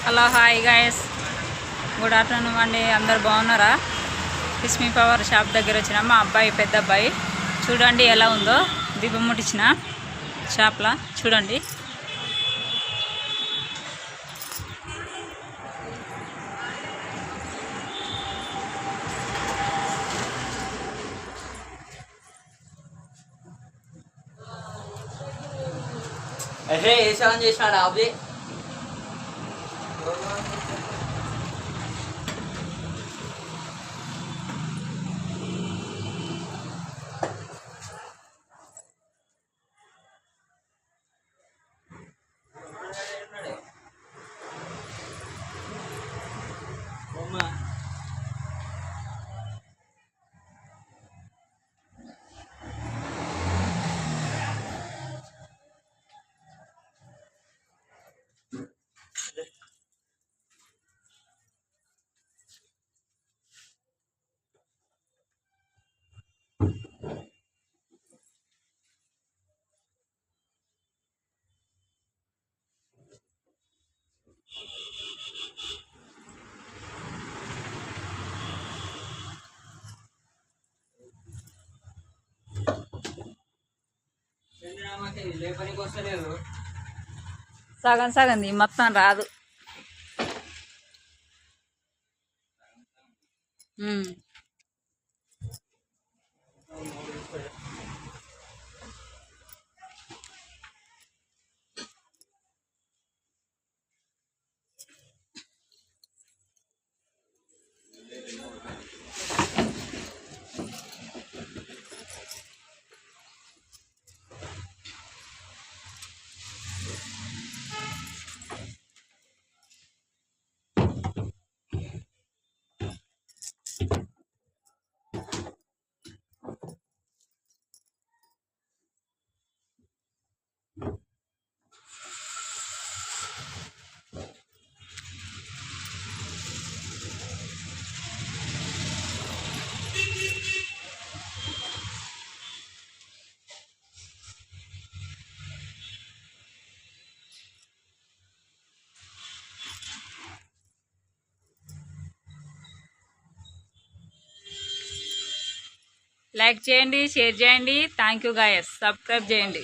Hello hi guys, good afternoon అండి. అందరు బాగున్నారా? కిస్మీ పవర్ షాప్ దగ్గర వచ్చిన మా అబ్బాయి, పెద్ద అబ్బాయి చూడండి ఎలా ఉందో. దీపం ముట్టించిన షాప్లో చూడండి. అరే ఏ సాయం చేసినాడు అబ్ది? సగం సగం మొత్తం రాదు. లైక్ చేయండి, షేర్ చేయండి. Thank you guys. సబ్స్క్రైబ్ చేయండి.